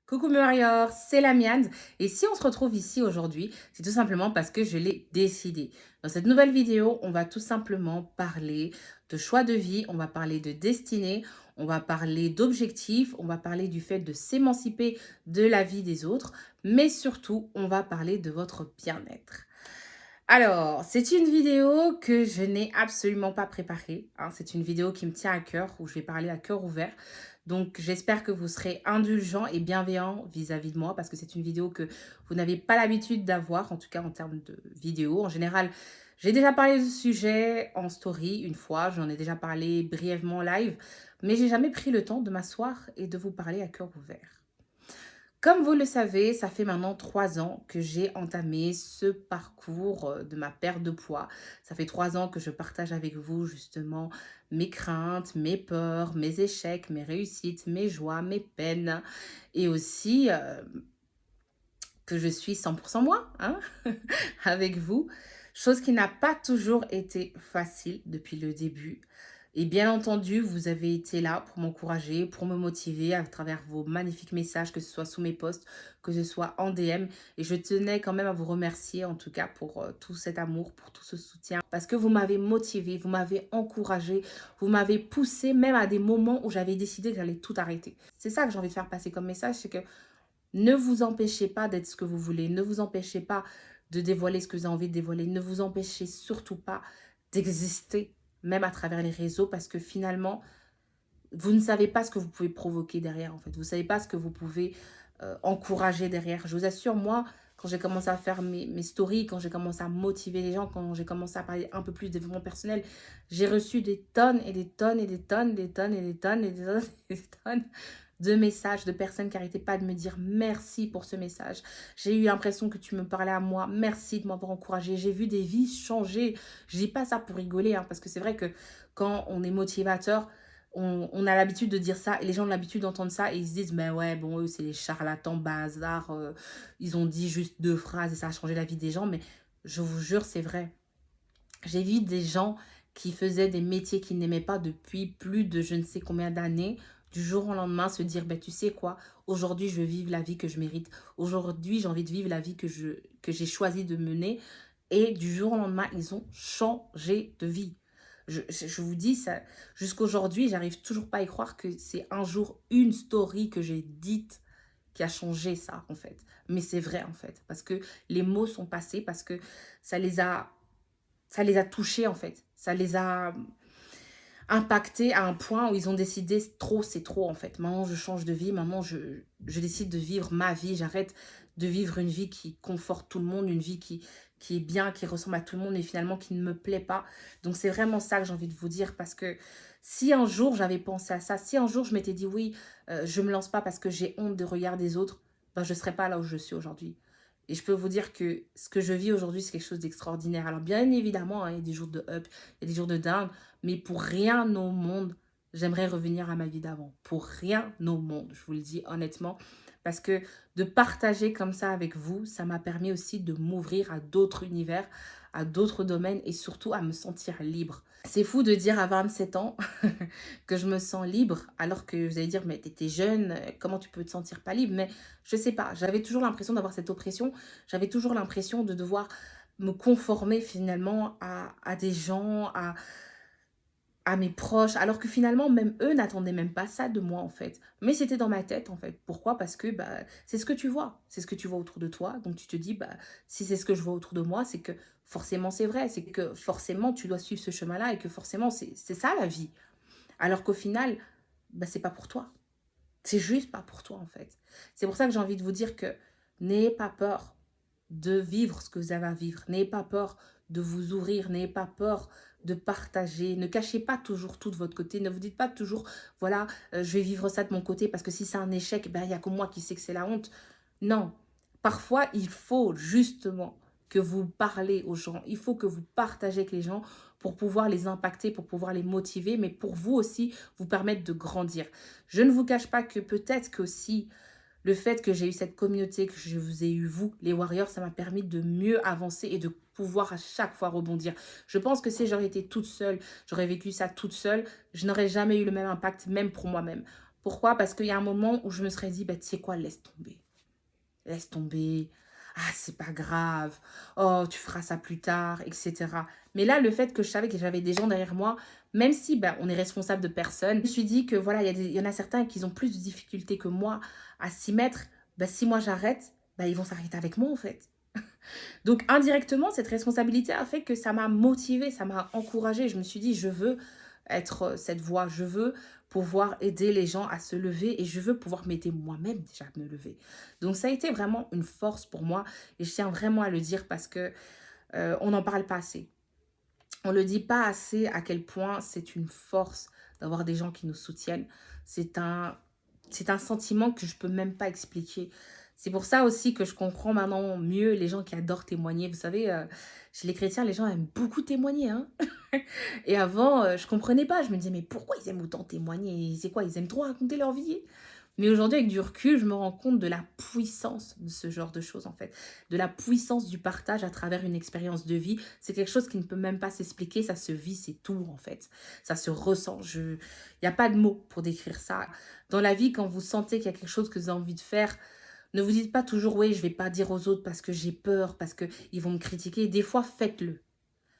Coucou Warrior, c'est Lamiane et si on se retrouve ici aujourd'hui, c'est tout simplement parce que je l'ai décidé. Dans cette nouvelle vidéo, on va tout simplement parler de choix de vie, on va parler de destinée, on va parler d'objectifs, on va parler du fait de s'émanciper de la vie des autres, mais surtout, on va parler de votre bien-être. Alors, c'est une vidéo que je n'ai absolument pas préparée, hein. C'est une vidéo qui me tient à cœur, où je vais parler à cœur ouvert. Donc, j'espère que vous serez indulgents et bienveillants vis-à-vis de moi, parce que c'est une vidéo que vous n'avez pas l'habitude d'avoir, en tout cas en termes de vidéo. En général, j'ai déjà parlé de ce sujet en story une fois, j'en ai déjà parlé brièvement en live, mais j'ai jamais pris le temps de m'asseoir et de vous parler à cœur ouvert. Comme vous le savez, ça fait maintenant 3 ans que j'ai entamé ce parcours de ma perte de poids. Ça fait 3 ans que je partage avec vous justement mes craintes, mes peurs, mes échecs, mes réussites, mes joies, mes peines et aussi que je suis 100% moi, hein, avec vous. Chose qui n'a pas toujours été facile depuis le début. Et bien entendu, vous avez été là pour m'encourager, pour me motiver à travers vos magnifiques messages, que ce soit sous mes posts, que ce soit en DM. Et je tenais quand même à vous remercier en tout cas pour tout cet amour, pour tout ce soutien. Parce que vous m'avez motivé, vous m'avez encouragé, vous m'avez poussé même à des moments où j'avais décidé que j'allais tout arrêter. C'est ça que j'ai envie de faire passer comme message, c'est que ne vous empêchez pas d'être ce que vous voulez. Ne vous empêchez pas de dévoiler ce que vous avez envie de dévoiler. Ne vous empêchez surtout pas d'exister, même à travers les réseaux, parce que finalement, vous ne savez pas ce que vous pouvez provoquer derrière, en fait. Vous ne savez pas ce que vous pouvez encourager derrière. Je vous assure, moi, quand j'ai commencé à faire mes stories, quand j'ai commencé à motiver les gens, quand j'ai commencé à parler un peu plus de développement personnel, j'ai reçu des tonnes et des tonnes et des tonnes, des tonnes et des tonnes et des tonnes et des tonnes de messages de personnes qui n'arrêtaient pas de me dire merci pour ce message. J'ai eu l'impression que tu me parlais à moi. Merci de m'avoir encouragé. J'ai vu des vies changer. Je dis pas ça pour rigoler, hein, parce que c'est vrai que quand on est motivateur, on a l'habitude de dire ça et les gens ont l'habitude d'entendre ça et ils se disent, mais ouais, bon, eux, c'est les charlatans, bazar. Ils ont dit juste 2 phrases et ça a changé la vie des gens. Mais je vous jure, c'est vrai. J'ai vu des gens qui faisaient des métiers qu'ils n'aimaient pas depuis plus de je ne sais combien d'années, du jour au lendemain se dire, ben, tu sais quoi, aujourd'hui je veux vivre la vie que je mérite. Aujourd'hui j'ai envie de vivre la vie que j'ai choisi de mener. Et du jour au lendemain, ils ont changé de vie. Je vous dis, ça, jusqu'aujourd'hui, j'arrive toujours pas à y croire que c'est un jour une story que j'ai dite qui a changé ça, en fait. Mais c'est vrai, en fait, parce que les mots sont passés, parce que ça les a ça les a touchés en fait. Ça les a impactés à un point où ils ont décidé trop, c'est trop en fait. Maintenant, je change de vie. Maintenant, je décide de vivre ma vie. J'arrête de vivre une vie qui conforte tout le monde, une vie qui est bien, qui ressemble à tout le monde, mais finalement qui ne me plaît pas. Donc, c'est vraiment ça que j'ai envie de vous dire parce que si un jour j'avais pensé à ça, si un jour je m'étais dit oui, je me lance pas parce que j'ai honte de regard des autres, ben, je ne serais pas là où je suis aujourd'hui. Et je peux vous dire que ce que je vis aujourd'hui, c'est quelque chose d'extraordinaire. Alors, bien évidemment, hein, il y a des jours de up, il y a des jours de down, mais pour rien au monde, j'aimerais revenir à ma vie d'avant. Pour rien au monde, je vous le dis honnêtement. Parce que de partager comme ça avec vous, ça m'a permis aussi de m'ouvrir à d'autres univers, à d'autres domaines et surtout à me sentir libre. C'est fou de dire à 27 ans que je me sens libre, alors que vous allez dire, mais t'étais jeune, comment tu peux te sentir pas libre? Mais je sais pas, j'avais toujours l'impression d'avoir cette oppression, j'avais toujours l'impression de devoir me conformer finalement à des gens, à mes proches, alors que finalement, même eux n'attendaient même pas ça de moi, en fait. Mais c'était dans ma tête, en fait. Pourquoi? Parce que bah, c'est ce que tu vois. C'est ce que tu vois autour de toi. Donc, tu te dis, bah, si c'est ce que je vois autour de moi, c'est que forcément, c'est vrai. C'est que forcément, tu dois suivre ce chemin-là et que forcément, c'est ça la vie. Alors qu'au final, bah, c'est pas pour toi. C'est juste pas pour toi, en fait. C'est pour ça que j'ai envie de vous dire que n'ayez pas peur de vivre ce que vous avez à vivre. N'ayez pas peur de vous ouvrir. N'ayez pas peur de partager. Ne cachez pas toujours tout de votre côté. Ne vous dites pas toujours, voilà, je vais vivre ça de mon côté parce que si c'est un échec, ben, il n'y a que moi qui sais que c'est la honte. Non. Parfois, il faut justement que vous parlez aux gens. Il faut que vous partagez avec les gens pour pouvoir les impacter, pour pouvoir les motiver, mais pour vous aussi vous permettre de grandir. Je ne vous cache pas que peut-être qu'aussi le fait que j'ai eu cette communauté, que je vous ai eu vous, les warriors, ça m'a permis de mieux avancer et de pouvoir à chaque fois rebondir. Je pense que si j'aurais été toute seule, j'aurais vécu ça toute seule, je n'aurais jamais eu le même impact, même pour moi-même. Pourquoi? Parce qu'il y a un moment où je me serais dit, bah, tu sais quoi, laisse tomber. Laisse tomber. Ah, c'est pas grave. Oh, tu feras ça plus tard, etc. Mais là, le fait que je savais que j'avais des gens derrière moi, même si ben, on est responsable de personne, je me suis dit que voilà, il y en a certains qui ont plus de difficultés que moi à s'y mettre. Ben, si moi j'arrête, ben, ils vont s'arrêter avec moi en fait. Donc indirectement, cette responsabilité a fait que ça m'a motivée, ça m'a encouragée. Je me suis dit, je veux être cette voix, je veux pouvoir aider les gens à se lever et je veux pouvoir m'aider moi-même déjà à me lever. Donc ça a été vraiment une force pour moi et je tiens vraiment à le dire parce que on n'en parle pas assez. On ne le dit pas assez à quel point c'est une force d'avoir des gens qui nous soutiennent. C'est un, c'est un sentiment que je ne peux même pas expliquer. C'est pour ça aussi que je comprends maintenant mieux les gens qui adorent témoigner. Vous savez, chez les chrétiens, les gens aiment beaucoup témoigner, hein. Et avant, je ne comprenais pas. Je me disais, mais pourquoi ils aiment autant témoigner? C'est quoi? Ils aiment trop raconter leur vie? Mais aujourd'hui, avec du recul, je me rends compte de la puissance de ce genre de choses, en fait. De la puissance du partage à travers une expérience de vie. C'est quelque chose qui ne peut même pas s'expliquer. Ça se vit, c'est tout, en fait. Ça se ressent. Il n'y a pas de mots pour décrire ça. Dans la vie, quand vous sentez qu'il y a quelque chose que vous avez envie de faire, ne vous dites pas toujours, oui, je ne vais pas dire aux autres parce que j'ai peur, parce qu'ils vont me critiquer. Des fois, faites-le.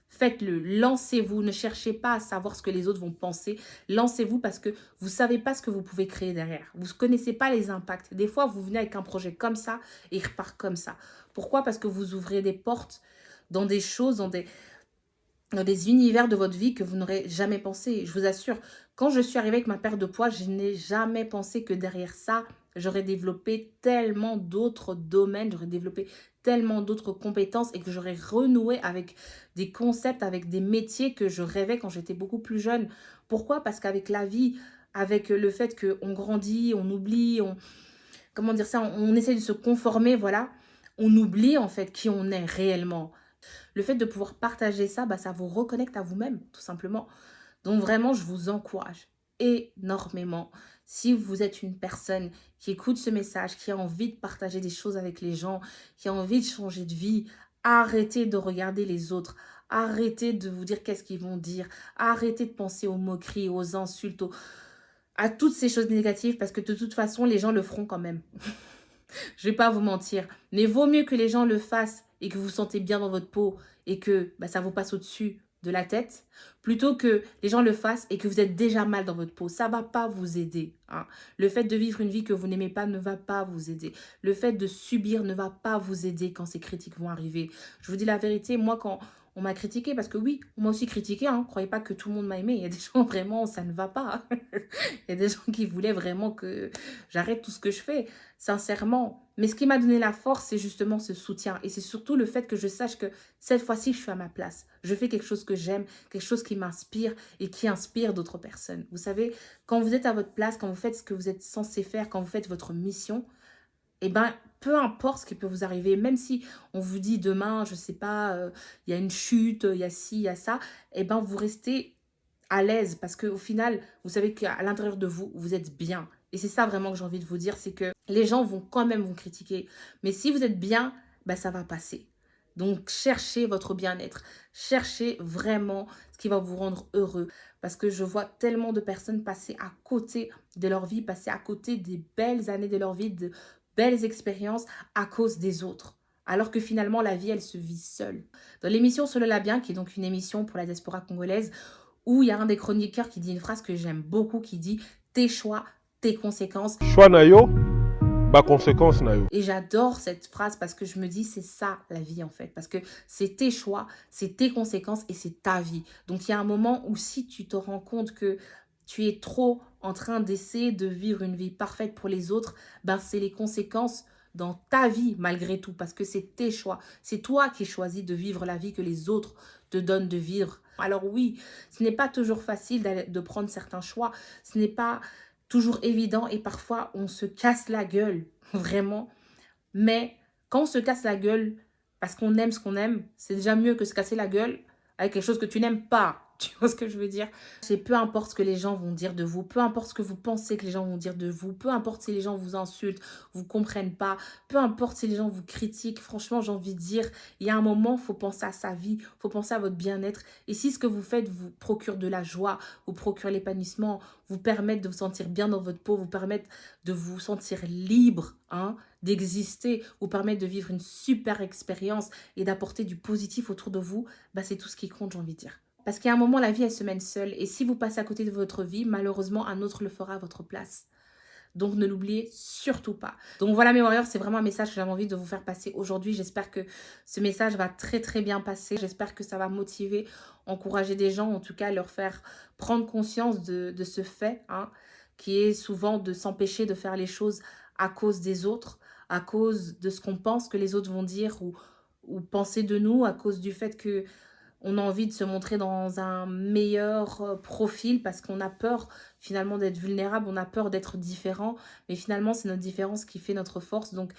Faites-le, lancez-vous, ne cherchez pas à savoir ce que les autres vont penser. Lancez-vous parce que vous ne savez pas ce que vous pouvez créer derrière. Vous ne connaissez pas les impacts. Des fois, vous venez avec un projet comme ça et il repart comme ça. Pourquoi? Parce que vous ouvrez des portes dans des choses, dans des univers de votre vie que vous n'aurez jamais pensé. Je vous assure, quand je suis arrivée avec ma perte de poids, je n'ai jamais pensé que derrière ça, j'aurais développé tellement d'autres domaines, j'aurais développé tellement d'autres compétences et que j'aurais renoué avec des concepts, avec des métiers que je rêvais quand j'étais beaucoup plus jeune. Pourquoi? Parce qu'avec la vie, avec le fait qu'on grandit, on oublie, comment dire ça, on essaie de se conformer, voilà, on oublie en fait qui on est réellement. Le fait de pouvoir partager ça, bah, ça vous reconnecte à vous-même, tout simplement. Donc vraiment, je vous encourage énormément. Si vous êtes une personne qui écoute ce message, qui a envie de partager des choses avec les gens, qui a envie de changer de vie, arrêtez de regarder les autres. Arrêtez de vous dire qu'est-ce qu'ils vont dire. Arrêtez de penser aux moqueries, aux insultes, à toutes ces choses négatives parce que de toute façon, les gens le feront quand même. Je vais pas vous mentir. Mais vaut mieux que les gens le fassent et que vous vous sentez bien dans votre peau et que bah, ça vous passe au-dessus de la tête, plutôt que les gens le fassent et que vous êtes déjà mal dans votre peau. Ça va pas vous aider, hein. Le fait de vivre une vie que vous n'aimez pas ne va pas vous aider. Le fait de subir ne va pas vous aider quand ces critiques vont arriver. Je vous dis la vérité, moi quand on m'a critiqué, parce que oui, on m'a aussi critiqué, hein. Croyez pas que tout le monde m'a aimé. Il y a des gens vraiment, ça ne va pas. Il y a des gens qui voulaient vraiment que j'arrête tout ce que je fais, sincèrement. Mais ce qui m'a donné la force, c'est justement ce soutien. Et c'est surtout le fait que je sache que cette fois-ci, je suis à ma place. Je fais quelque chose que j'aime, quelque chose qui m'inspire et qui inspire d'autres personnes. Vous savez, quand vous êtes à votre place, quand vous faites ce que vous êtes censé faire, quand vous faites votre mission, eh ben, peu importe ce qui peut vous arriver, même si on vous dit demain, je sais pas, il y a une chute, il y a ci, il y a ça, eh ben, vous restez à l'aise parce qu'au final, vous savez qu'à l'intérieur de vous, vous êtes bien. Et c'est ça vraiment que j'ai envie de vous dire, c'est que les gens vont quand même vous critiquer. Mais si vous êtes bien, bah, ça va passer. Donc, cherchez votre bien-être. Cherchez vraiment ce qui va vous rendre heureux. Parce que je vois tellement de personnes passer à côté de leur vie, passer à côté des belles années de leur vie, de belles expériences à cause des autres. Alors que finalement, la vie, elle se vit seule. Dans l'émission Solo la bien, qui est donc une émission pour la diaspora congolaise, où il y a un des chroniqueurs qui dit une phrase que j'aime beaucoup, qui dit « Tes choix, tes conséquences ». Choix na yo, ba conséquence na yo. Et j'adore cette phrase parce que je me dis c'est ça la vie en fait. Parce que c'est tes choix, c'est tes conséquences et c'est ta vie. Donc il y a un moment où si tu te rends compte que tu es trop en train d'essayer de vivre une vie parfaite pour les autres, ben c'est les conséquences dans ta vie malgré tout. Parce que c'est tes choix. C'est toi qui choisis de vivre la vie que les autres te donnent de vivre. Alors oui, ce n'est pas toujours facile de prendre certains choix. Ce n'est pas toujours évident et parfois on se casse la gueule, vraiment. Mais quand on se casse la gueule parce qu'on aime ce qu'on aime, c'est déjà mieux que se casser la gueule avec quelque chose que tu n'aimes pas. Tu vois ce que je veux dire? C'est peu importe ce que les gens vont dire de vous, peu importe ce que vous pensez que les gens vont dire de vous, peu importe si les gens vous insultent, vous comprennent pas, peu importe si les gens vous critiquent. Franchement, j'ai envie de dire, il y a un moment, il faut penser à sa vie, il faut penser à votre bien-être. Et si ce que vous faites vous procure de la joie, vous procure l'épanouissement, vous permettre de vous sentir bien dans votre peau, vous permettre de vous sentir libre, hein, d'exister, vous permettre de vivre une super expérience et d'apporter du positif autour de vous, bah c'est tout ce qui compte, j'ai envie de dire. Parce qu'il y a un moment, la vie, elle se mène seule. Et si vous passez à côté de votre vie, malheureusement, un autre le fera à votre place. Donc, ne l'oubliez surtout pas. Donc, voilà, mes warriors, c'est vraiment un message que j'avais envie de vous faire passer aujourd'hui. J'espère que ce message va très, très bien passer. J'espère que ça va motiver, encourager des gens, en tout cas, leur faire prendre conscience de ce fait, hein, qui est souvent de s'empêcher de faire les choses à cause des autres, à cause de ce qu'on pense que les autres vont dire ou penser de nous, à cause du fait que on a envie de se montrer dans un meilleur profil parce qu'on a peur finalement d'être vulnérable, on a peur d'être différent. Mais finalement, c'est notre différence qui fait notre force. Donc,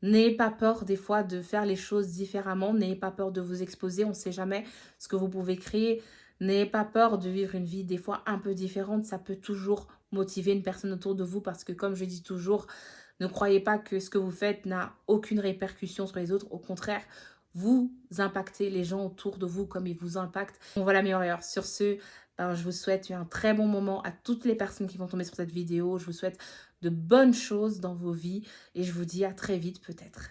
n'ayez pas peur des fois de faire les choses différemment. N'ayez pas peur de vous exposer. On ne sait jamais ce que vous pouvez créer. N'ayez pas peur de vivre une vie des fois un peu différente. Ça peut toujours motiver une personne autour de vous parce que comme je dis toujours, ne croyez pas que ce que vous faites n'a aucune répercussion sur les autres. Au contraire, vous impactez les gens autour de vous comme ils vous impactent. Donc voilà mes warriors, sur ce, ben, je vous souhaite un très bon moment à toutes les personnes qui vont tomber sur cette vidéo. Je vous souhaite de bonnes choses dans vos vies et je vous dis à très vite peut-être.